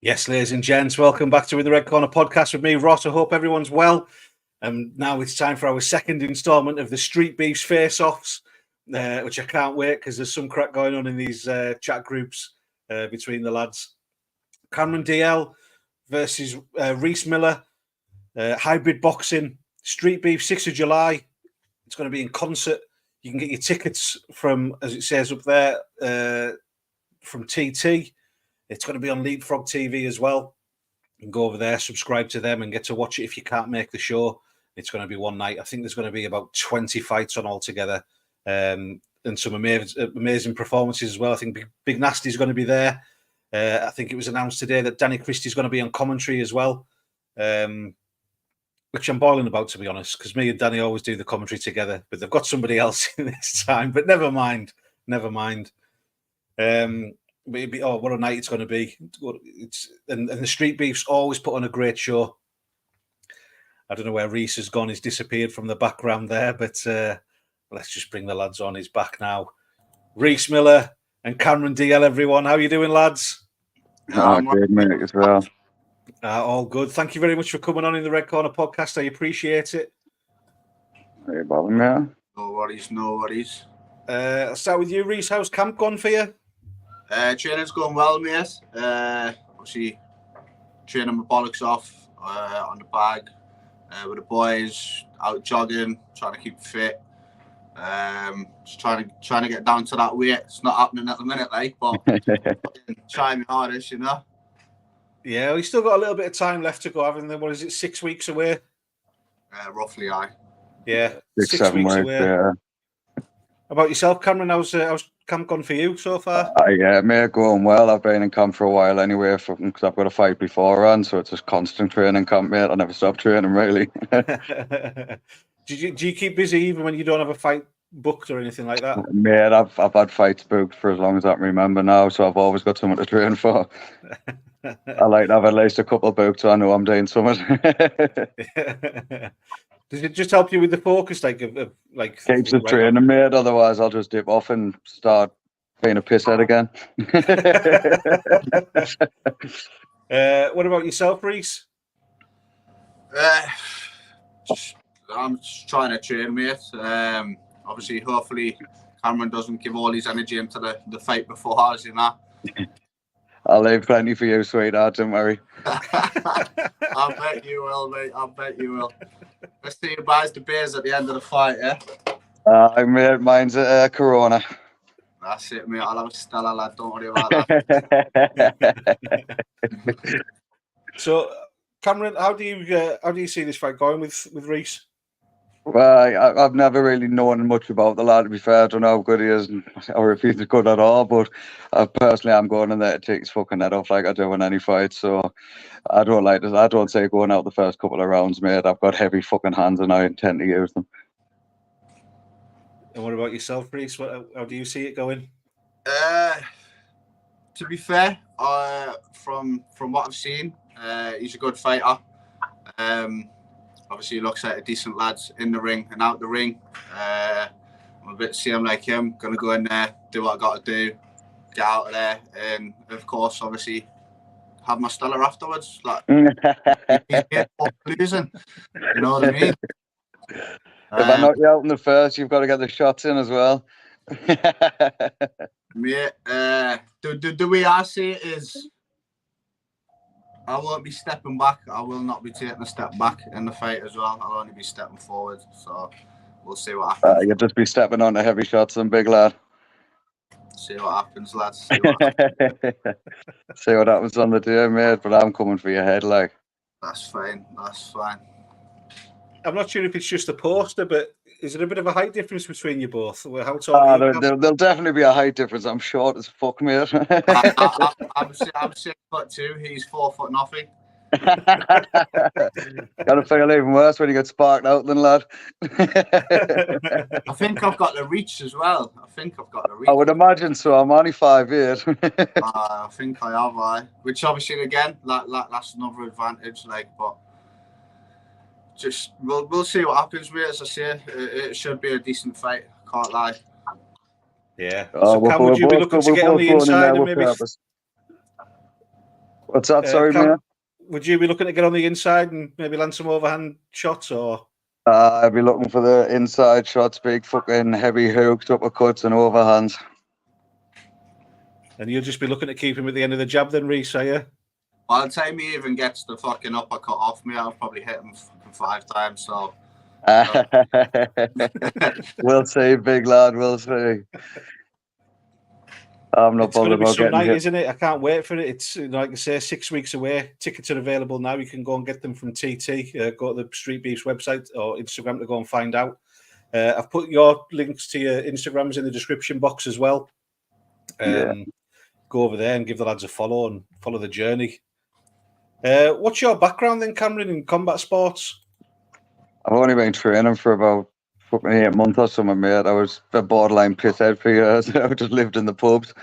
Yes, ladies and gents, welcome back to the Red Corner podcast with me, Ross. I hope everyone's well. Now it's time for our second instalment of the Streetbeefz face-offs, which I can't wait because there's some crack going on in these chat groups between the lads. Cameron DL versus Rhys Miller, hybrid boxing, Streetbeefz, 6th of July. It's going to be in Consett. You can get your tickets from, as it says up there, from TT. It's going to be on Leapfrog TV as well. You can go over there, subscribe to them, and get to watch it if you can't make the show. It's going to be one night. I think there's going to be about 20 fights on altogether, and some amazing performances as well. I think Big Nasty's going to be there. I think it was announced today that Danny Christie's going to be on commentary as well, which I'm boiling about, to be honest, because me and Danny always do the commentary together, but they've got somebody else in this time. But never mind. What a night it's going to be. And the Streetbeefz always put on a great show. I don't know where Rhys has gone. He's disappeared from the background there, but let's just bring the lads on. He's back now. Rhys Miller and Cameron DL, everyone. How are you doing, lads? Good, mate, as well. All good. Thank you very much for coming on in the Red Corner podcast. I appreciate it. No problem, man. No worries. I'll start with you, Rhys. How's camp gone for you? Training's going well, mate. Obviously, training my bollocks off on the bag with the boys, out jogging, trying to keep fit. Just trying to get down to that weight. It's not happening at the minute, but trying my hardest, Yeah, we still got a little bit of time left to go, haven't there? What is it, 6 weeks away? Roughly, aye. Yeah, 6-7 weeks away. Yeah. How about yourself, Cameron? How's camp gone for you so far? Yeah, mate, going well. I've been in camp for a while anyway, because I've got a fight beforehand, so it's just constant training camp, mate. I never stop training, really. Do you keep busy even when you don't have a fight booked or anything like that? Mate, I've had fights booked for as long as I can remember now, so I've always got someone to train for. I like to have at least a couple booked, so I know I'm doing something. Does it just help you with the focus, like keeps the training, mate? Otherwise, I'll just dip off and start being a pisshead again. What about yourself, Rhys? I'm just trying to train, mate. Obviously, hopefully, Cameron doesn't give all his energy into the fight before ours, I'll leave plenty for you, sweetheart, don't worry. I bet you will, mate. I bet you will. Let's see who buys the beers at the end of the fight, yeah? Mate, mine's a Corona. That's it, mate. I'll have a Stella, lad. Don't worry about that. So, Cameron, how do you see this fight going with Rhys? Well, I've never really known much about the lad, to be fair. I don't know how good he is or if he's good at all, but personally, I'm going in there to take his fucking head off like I do in any fight. So I don't like this. I don't say going out the first couple of rounds, mate. I've got heavy fucking hands and I intend to use them. And what about yourself, Rhys? How do you see it going? To be fair, from what I've seen, he's a good fighter. Obviously, he looks like a decent lad in the ring and out the ring. I'm a bit same like him. Going to go in there, do what I got to do, get out of there, and of course, obviously, have my Stella afterwards. Like losing, you know what I mean? If I knock you out in the first, you've got to get the shots in as well. Mate, the way I see it is, I won't be stepping back. I will not be taking a step back in the fight as well. I'll only be stepping forward. So we'll see what happens. You'll just be stepping on the heavy shots, and big lad. See what happens, lads. See what happens on the day, mate. But I'm coming for your head, like. That's fine. I'm not sure if it's just a poster, but is there a bit of a height difference between you both? How tall there'll definitely be a height difference. I'm short as fuck, mate. I'm 6'2". He's 4 foot nothing. Gotta feel even worse when you get sparked out, then, lad. I think I've got the reach as well. I would imagine so. I'm only 5'8". I think I have, which obviously again, that's another advantage. But just we'll see what happens, mate. As I say, it should be a decent fight. Can't lie. Yeah. So Cam, would you be looking to get on the inside and maybe? What's that? Sorry, man. Would you be looking to get on the inside and maybe land some overhand shots, or? I'd be looking for the inside shots, big fucking heavy hooked uppercuts and overhands. And you'll just be looking to keep him at the end of the jab then, Rhys, are you? By the time he even gets the fucking uppercut off me, I've probably hit him fucking 5 times, so... We'll see, big lad, we'll see. I'm not bothered about getting hit. Isn't it? I can't wait for it. It's, like I say, 6 weeks away. Tickets are available now. You can go and get them from TT. Go to the Streetbeefz website or Instagram to go and find out. I've put your links to your Instagrams in the description box as well. Go over there and give the lads a follow and follow the journey. What's your background then, Cameron, in combat sports? I've only been training for about fucking 8 months or something, mate. I was a borderline pisshead for years. I just lived in the pubs.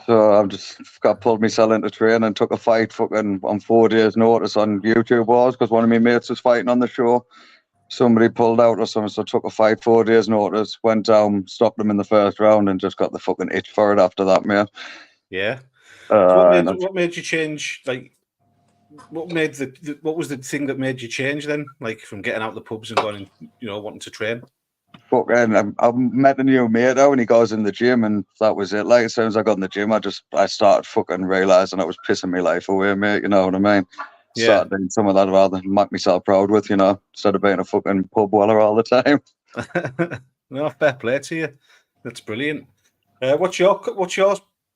So I've just got pulled myself into training and took a fight fucking on 4 days' notice on YouTube wars because one of my mates was fighting on the show. Somebody pulled out or something, so I took a fight 4 days' notice, went down, stopped them in the first round and just got the fucking itch for it after that, mate. Yeah. So what made you change, like, what was the thing that made you change then, like from getting out the pubs and going, wanting to train? Fucking, I met a new mate out and he goes in the gym and that was it. Like as soon as I got in the gym, I started fucking realising I was pissing my life away, mate. You know what I mean? Yeah. Started doing some of that I'd rather make myself proud with, instead of being a fucking pub weller all the time. No, fair play to you. That's brilliant. What's your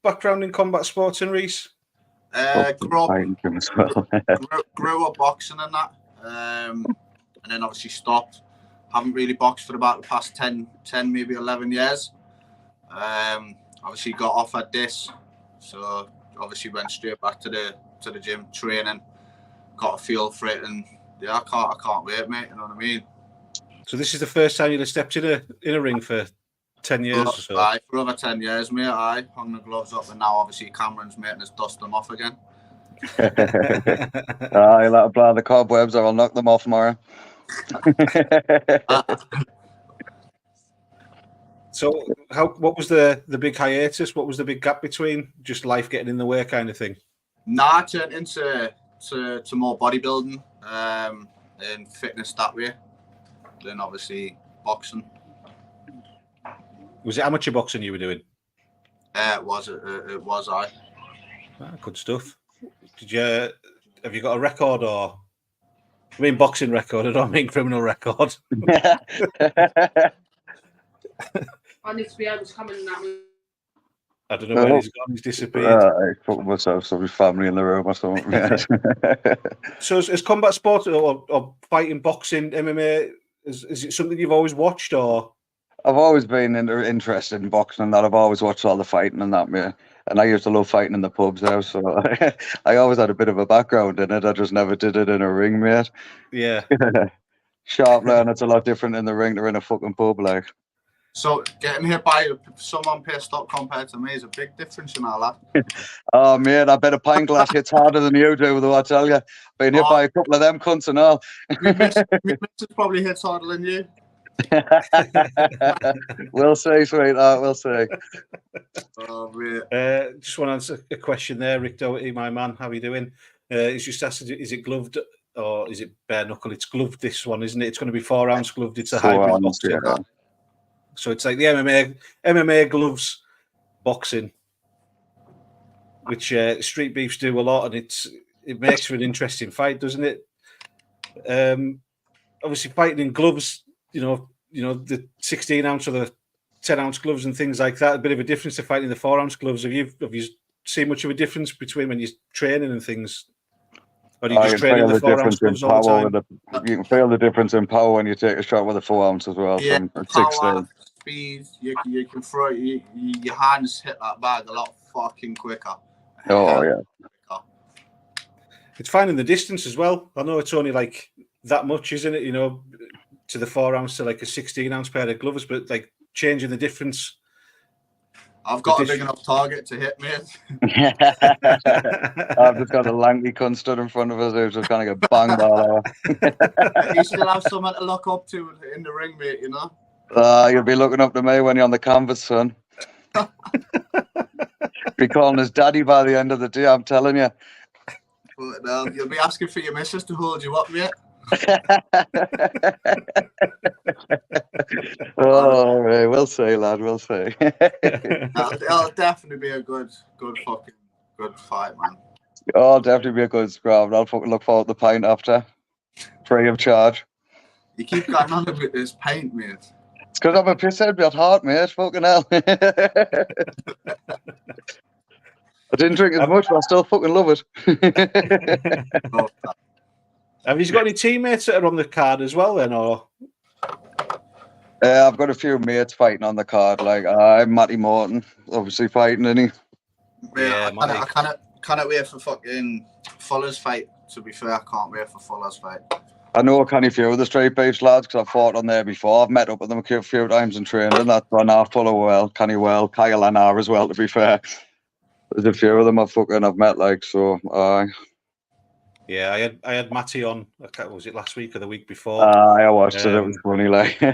background in combat sports, and Rhys? Grew up boxing and that, and then obviously stopped. Haven't really boxed for about the past 10 maybe 11 years. Obviously got offered this, so obviously went straight back to the gym training, got a feel for it, and yeah, I can't wait, mate. You know what I mean? So this is the first time you'd have stepped in a ring for 10 years or so? Aye, for over 10 years, mate. I hung the gloves up, and now obviously Cameron's making us dust them off again. I'll let apply the cobwebs or I'll knock them off tomorrow. So what was the big hiatus? What was the big gap between just life getting in the way kind of thing? Nah, I turned into more bodybuilding and fitness that way. Then obviously boxing. Was it amateur boxing you were doing? It was. Good stuff. Have you got a record, or I mean boxing record? I don't mean criminal record. I need to be able to come in that. I don't know where he's gone. He's disappeared. I fucked myself, so his family in the room or something. So is combat sport or fighting, boxing, MMA? Is it something you've always watched, or? I've always been interested in boxing and that. I've always watched all the fighting and that, mate. And I used to love fighting in the pubs now, so I always had a bit of a background in it. I just never did it in a ring, mate. Yeah. Sharp learn, it's a lot different in the ring than in a fucking pub, like. So getting hit by someone pissed up compared to me is a big difference, lad. Oh, mate, I bet a pint glass hits harder than you do, though, I tell you. Been hit by a couple of them cunts and all. My missus probably hits harder than you. We'll see, sweetheart, we'll see. Oh, mate. Just want to answer a question there, Rick Doherty, my man. How are you doing? It's just asked, is it gloved or is it bare knuckle? It's gloved, this one, isn't it? It's going to be 4 ounce gloved. It's a hybrid boxing. Yeah. So it's like the MMA gloves boxing, which Streetbeefz do a lot, and it makes for an interesting fight, doesn't it? Obviously, fighting in gloves, the 16 ounce or the 10 ounce gloves and things like that. A bit of a difference to fighting the 4 ounce gloves. Have you seen much of a difference between when you're training and things? Or do you just train in the 4 ounce gloves all the time? You can feel the difference in power when you take a shot with a 4 ounce as well. Yeah, from power, 16. speed, you can throw it, your hands hit that bag a lot fucking quicker. Oh, yeah. It's finding the distance as well. I know it's only like that much, isn't it? To the 4 ounce to like a 16 ounce pair of gloves, but like changing the difference. I've got a big enough target to hit, mate. I've just got a lanky cunt stood in front of us who's just going to get banged all over. You still have someone to look up to in the ring, mate, You'll be looking up to me when you're on the canvas, son. Be calling us daddy by the end of the day, I'm telling you. But, you'll be asking for your missus to hold you up, mate. Oh, right. We'll see, lad. We'll see. It'll definitely be a good fight, man. Oh, definitely be a good scrap. I'll fucking look forward to the pint after, free of charge. You keep going on about this paint, mate. It's because I'm a pisshead at heart, mate. Fucking hell. I didn't drink as much, but I still fucking love it. Oh, Have you got any teammates that are on the card as well, then, or? I've got a few mates fighting on the card. Like I'm Matty Morton, obviously fighting, isn't he? yeah, Matty. I cannot wait for fucking Fuller's fight. To be fair, I can't wait for Fuller's fight. I know a canny few of the Streetbeefz lads because I've fought on there before. I've met up with them a few times in training, and that's on our Fuller well, Canny well, Kyle and R as well. To be fair, there's a few of them I've met, like, so. Yeah, I had Matty on. Was it last week or the week before? I watched it. It was funny, like. Yeah,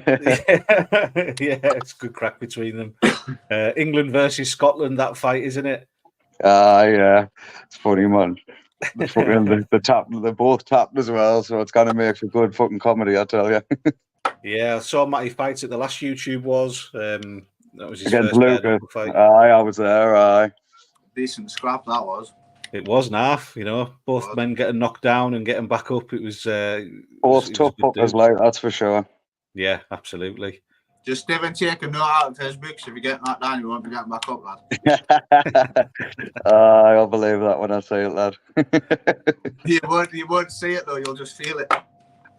it's good crack between them. England versus Scotland, that fight, isn't it? Yeah, it's funny, man. They're both tapped as well, so it's gonna make a good fucking comedy, I tell you. Yeah, I saw Matty fight at the last YouTube was. That was his Against first Lucas. fight. I was there. Decent scrap that was. It was naff, both men getting knocked down and getting back up. It was Both tough fuckers, like, that's for sure. Yeah, absolutely. Just Steven take a note out of his books. If you get knocked down, you won't be getting back up, lad. I'll believe that when I say it, lad. You won't see it though. You'll just feel it.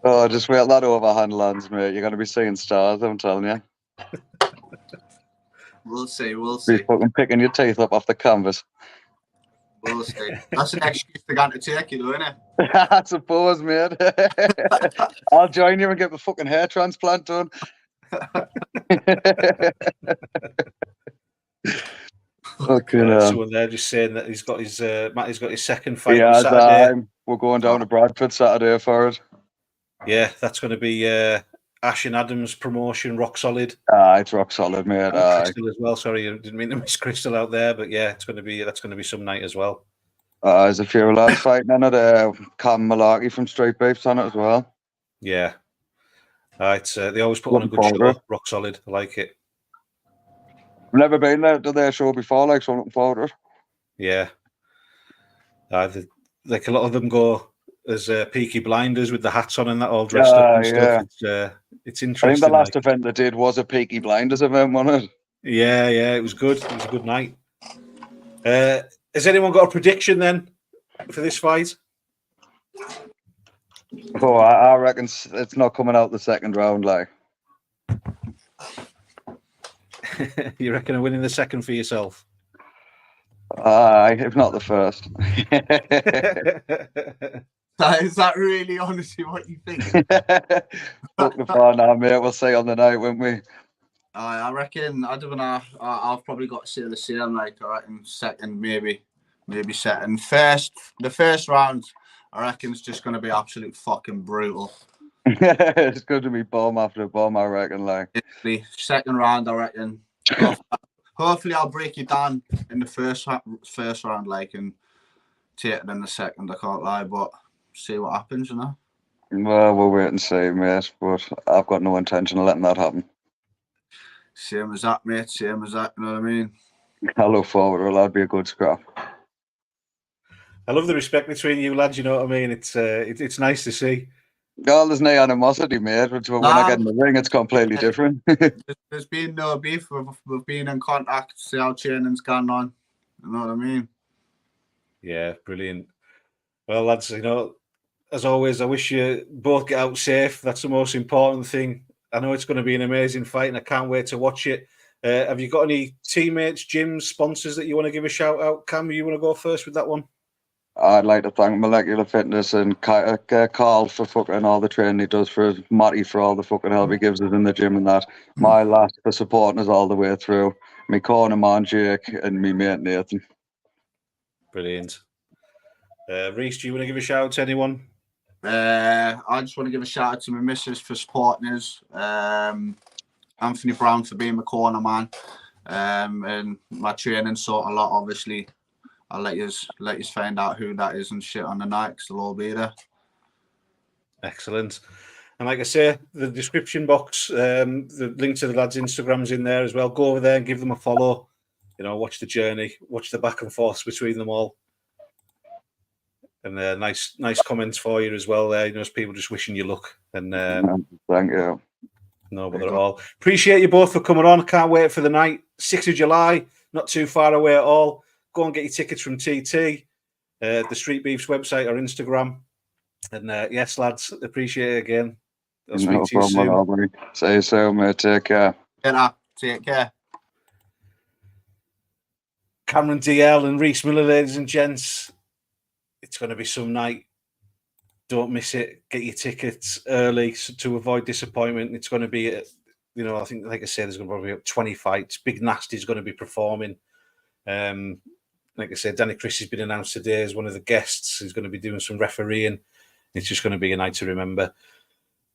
Oh, just wait that overhand lands, mate. You're gonna be seeing stars, I'm telling you. We'll see. Be fucking picking your teeth up off the canvas. We'll see. That's an excuse to go to take you, though, isn't it? I suppose, mate. I'll join you and get the fucking hair transplant done. Someone there just saying that he's got his Matty's got his second fight on Yeah, Saturday. we're going down to Bradford Saturday for it. Yeah, that's going to be Ash and Adams promotion, Rock Solid. It's Rock Solid, mate. Crystal as well. Sorry, I didn't mean to miss Crystal out there, but yeah, that's going to be some night as well. There's a few lads fighting in it. Cam Malarkey from Streetbeefz on it as well. Yeah, they always put on a good show. Rock Solid, I like it. I've never been there to their show before, like, so I'm looking forward to it. Yeah, like a lot of them go as Peaky Blinders with the hats on and that, all dressed up and stuff. It's interesting. I think the last event they did was a Peaky Blinders event, wasn't it? Yeah, it was good. It was a good night. Has anyone got a prediction then for this fight? Oh, I reckon it's not coming out the second round, like. You reckon I'm winning the second for yourself? If not the first. Is that really honestly what you think? Fuck the fun now, mate. We'll see on the night, won't we? I reckon, I don't know, I've probably got to say the same, like, I reckon second, maybe second. The first round, I reckon it's just going to be absolute fucking brutal. It's going to be bomb after bomb, I reckon, like. The second round, I reckon. Hopefully I'll break you down in the first round, like, and take it in the second, I can't lie, but see what happens, Well, we'll wait and see, mate, but I've got no intention of letting that happen. Same as that, mate, same as that, you know what I mean? I look forward to it, that'll be a good scrap. I love the respect between you lads, you know what I mean? It's nice to see. Oh, there's no animosity, mate, but when I get in the ring, it's completely different. There's been no beef, we've been in contact, see how training's gone on, you know what I mean? Yeah, brilliant. Well, lads, as always, I wish you both get out safe. That's the most important thing. I know it's going to be an amazing fight, and I can't wait to watch it. Have you got any teammates, gyms, sponsors that you want to give a shout out? Cam, you want to go first with that one? I'd like to thank Molecular Fitness and Carl for fucking all the training he does for us, Matty for all the fucking help he gives us in the gym and that. My last for supporting us all the way through. Me corner man Jake and me mate Nathan. Brilliant. Rhys, do you want to give a shout out to anyone? I just want to give a shout out to my missus for supporting us, Anthony Brown for being my corner man, and my training sort a lot. Obviously, I'll let you find out who that is and shit on the night, because they'll all be there. Excellent. And like I say, the description box, the link to the lads' Instagram's in there as well. Go over there and give them a follow. You know, watch the journey, watch the back and forth between them all. And nice comments for you as well there. You know, there's people just wishing you luck. And thank you. No bother at all. Appreciate you both for coming on. Can't wait for the night. 6th of July, not too far away at all. Go and get your tickets from TT, the Streetbeefz website or Instagram. And yes, lads, appreciate it again. I'll speak to you soon. See you soon, mate. Take care. Take care. Cameron DL and Rhys Miller, ladies and gents. It's going to be some night. Don't miss it. Get your tickets early to avoid disappointment. It's going to be, you know, I think, like I said, there's going to probably be 20 fights. Big Nasty's going to be performing. Like I said, Danny Chris has been announced today as one of the guests. He's going to be doing some refereeing. It's just going to be a night to remember.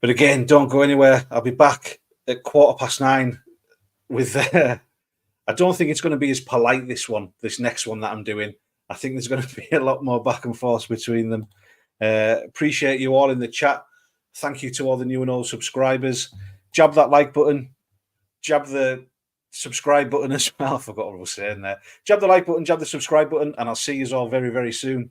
But again, don't go anywhere. I'll be back at 9:15 with. I don't think it's going to be as polite, this next one that I'm doing. I think there's going to be a lot more back and forth between them. Appreciate you all in the chat. Thank you to all the new and old subscribers. Jab that like button. Jab the subscribe button as well. I forgot what I was saying there. Jab the like button, jab the subscribe button, and I'll see you all very, very soon.